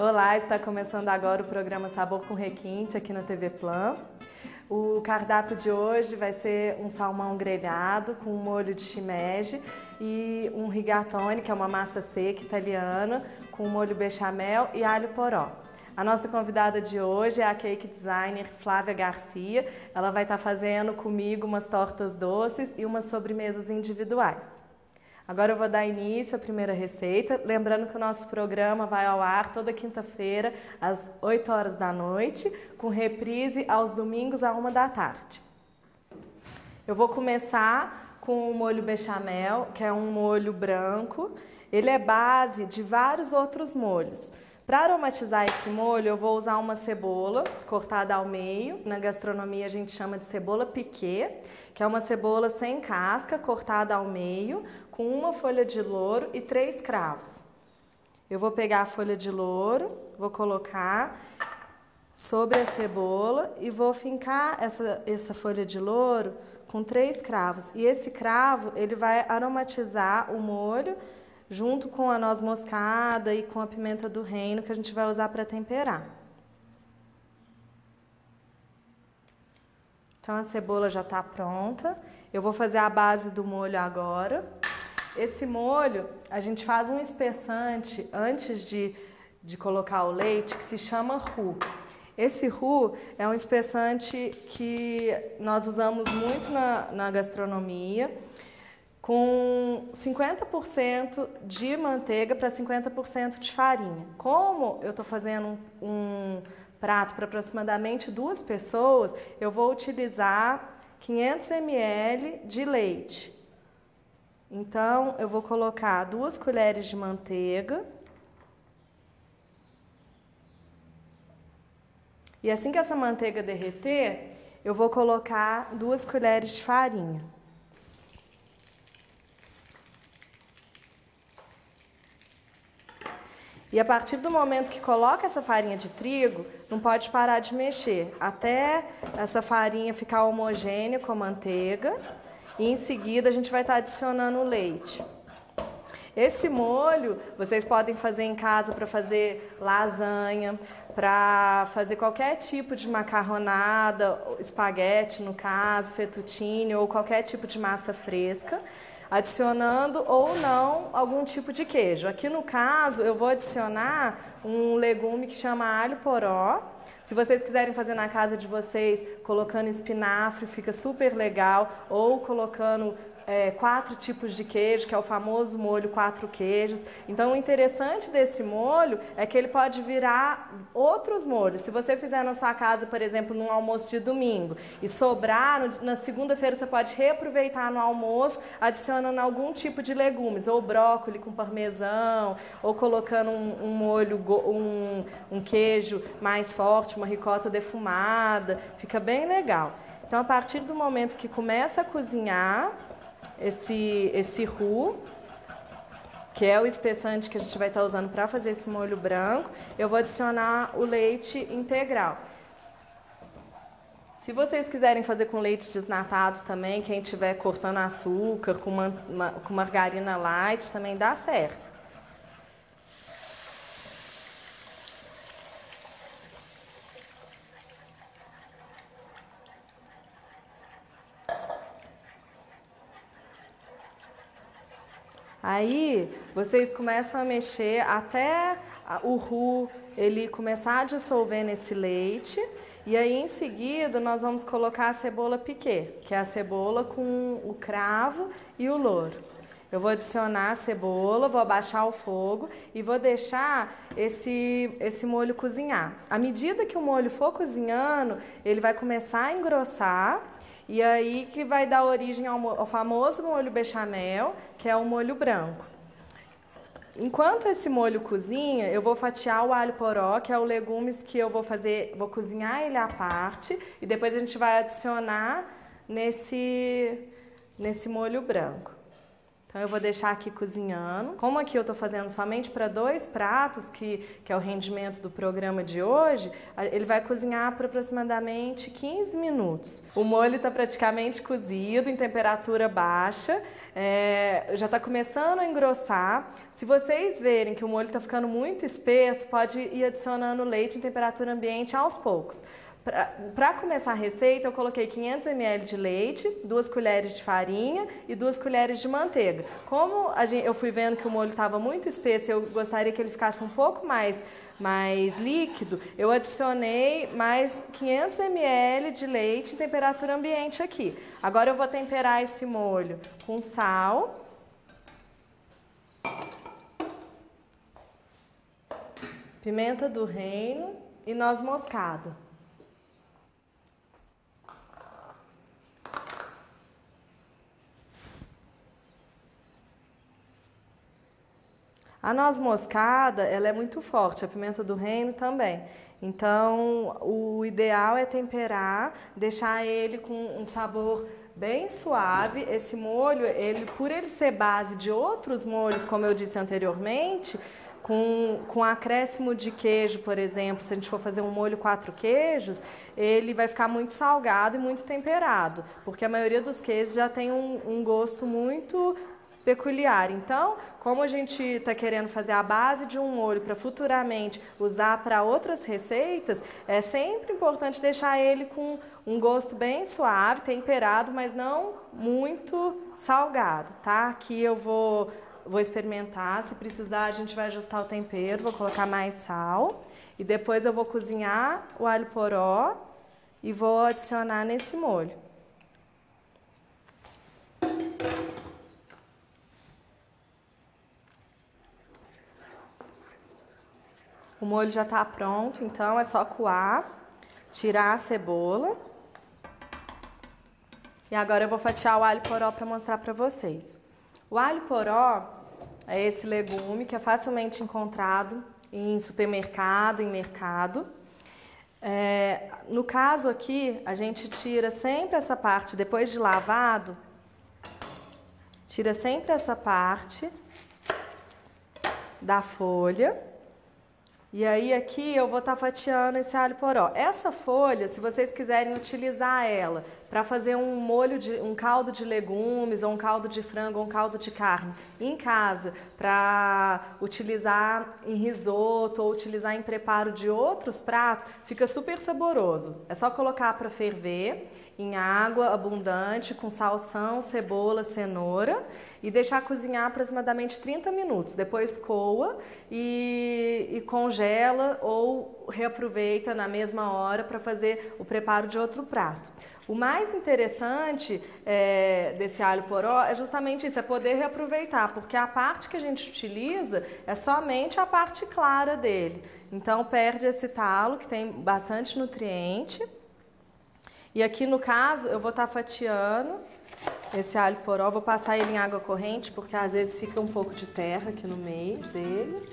Olá, está começando agora o programa Sabor com Requinte aqui na TV Plan. O cardápio de hoje vai ser um salmão grelhado com um molho de shimeji e um rigatoni, que é uma massa seca italiana, com molho bechamel e alho poró. A nossa convidada de hoje é a cake designer Flávia Garcia. Ela vai estar fazendo comigo umas tortas doces e umas sobremesas individuais. Agora eu vou dar início à primeira receita, lembrando que o nosso programa vai ao ar toda quinta-feira, às 8 horas da noite, com reprise aos domingos, à 1 da tarde. Eu vou começar com o molho bechamel, que é um molho branco. Ele é base de vários outros molhos. Para aromatizar esse molho, eu vou usar uma cebola cortada ao meio. Na gastronomia a gente chama de cebola piquê, que é uma cebola sem casca, cortada ao meio, com uma folha de louro e 3 cravos. Eu vou pegar a folha de louro, vou colocar sobre a cebola e vou fincar essa folha de louro com 3 cravos. E esse cravo, ele vai aromatizar o molho junto com a noz moscada e com a pimenta do reino que a gente vai usar para temperar. Então a cebola já está pronta. Eu vou fazer a base do molho agora. Esse molho, a gente faz um espessante antes de colocar o leite, que se chama roux. Esse roux é um espessante que nós usamos muito na gastronomia, com 50% de manteiga para 50% de farinha. Como eu estou fazendo um prato para aproximadamente 2 pessoas, eu vou utilizar 500 ml de leite. Então, eu vou colocar 2 colheres de manteiga. E assim que essa manteiga derreter, eu vou colocar 2 colheres de farinha. E a partir do momento que coloca essa farinha de trigo, não pode parar de mexer, até essa farinha ficar homogênea com a manteiga. E em seguida a gente vai estar adicionando o leite. Esse molho vocês podem fazer em casa para fazer lasanha, para fazer qualquer tipo de macarronada, espaguete no caso, fettuccine ou qualquer tipo de massa fresca, adicionando ou não algum tipo de queijo. Aqui no caso eu vou adicionar um legume que chama alho poró. Se vocês quiserem fazer na casa de vocês, colocando espinafre, fica super legal, ou colocando 4 tipos de queijo, que é o famoso molho 4 queijos. Então, o interessante desse molho é que ele pode virar outros molhos. Se você fizer na sua casa, por exemplo, num almoço de domingo, e sobrar, na segunda-feira você pode reaproveitar no almoço, adicionando algum tipo de legumes, ou brócolis com parmesão, ou colocando um molho, um queijo mais forte, uma ricota defumada. Fica bem legal. Então, a partir do momento que começa a cozinhar esse roux, que é o espessante que a gente vai estar usando para fazer esse molho branco, eu vou adicionar o leite integral. Se vocês quiserem fazer com leite desnatado também, quem estiver cortando açúcar, com margarina light, também dá certo. Aí, vocês começam a mexer até o roux ele começar a dissolver nesse leite. E aí, em seguida, nós vamos colocar a cebola piquê, que é a cebola com o cravo e o louro. Eu vou adicionar a cebola, vou abaixar o fogo e vou deixar esse molho cozinhar. À medida que o molho for cozinhando, ele vai começar a engrossar. E aí que vai dar origem ao famoso molho bechamel, que é o molho branco. Enquanto esse molho cozinha, eu vou fatiar o alho poró, que é o legumes que eu vou cozinhar ele à parte, e depois a gente vai adicionar nesse molho branco. Então eu vou deixar aqui cozinhando. Como aqui eu estou fazendo somente para 2 pratos, que é o rendimento do programa de hoje, ele vai cozinhar por aproximadamente 15 minutos. O molho está praticamente cozido em temperatura baixa. Já está começando a engrossar. Se vocês verem que o molho está ficando muito espesso, pode ir adicionando leite em temperatura ambiente aos poucos. Para começar a receita, eu coloquei 500 ml de leite, 2 colheres de farinha e 2 colheres de manteiga. Como eu fui vendo que o molho estava muito espesso, eu gostaria que ele ficasse um pouco mais líquido, eu adicionei mais 500 ml de leite em temperatura ambiente aqui. Agora eu vou temperar esse molho com sal, pimenta do reino e noz moscada. A noz moscada, ela é muito forte, a pimenta do reino também. Então, o ideal é temperar, deixar ele com um sabor bem suave. Esse molho, por ele ser base de outros molhos, como eu disse anteriormente, com acréscimo de queijo, por exemplo, se a gente for fazer um molho 4 queijos, ele vai ficar muito salgado e muito temperado, porque a maioria dos queijos já tem um gosto muito peculiar. Então, como a gente está querendo fazer a base de um molho para futuramente usar para outras receitas, é sempre importante deixar ele com um gosto bem suave, temperado, mas não muito salgado, tá? Aqui eu vou experimentar, se precisar a gente vai ajustar o tempero, vou colocar mais sal e depois eu vou cozinhar o alho poró e vou adicionar nesse molho. O molho já está pronto, então é só coar, tirar a cebola. E agora eu vou fatiar o alho poró para mostrar para vocês. O alho poró é esse legume que é facilmente encontrado em supermercado, em mercado. No caso aqui, a gente tira sempre essa parte, depois de lavado, tira sempre essa parte da folha. E aí aqui eu vou estar fatiando esse alho poró. Essa folha, se vocês quiserem utilizar ela para fazer um caldo de legumes, ou um caldo de frango, ou um caldo de carne em casa, para utilizar em risoto ou utilizar em preparo de outros pratos, fica super saboroso. É só colocar para ferver em água abundante, com salsão, cebola, cenoura e deixar cozinhar aproximadamente 30 minutos. Depois coa e congela ou reaproveita na mesma hora para fazer o preparo de outro prato. O mais interessante desse alho poró é justamente isso, é poder reaproveitar, porque a parte que a gente utiliza é somente a parte clara dele. Então perde esse talo, que tem bastante nutriente. E aqui no caso eu vou estar fatiando esse alho poró, vou passar ele em água corrente, porque às vezes fica um pouco de terra aqui no meio dele.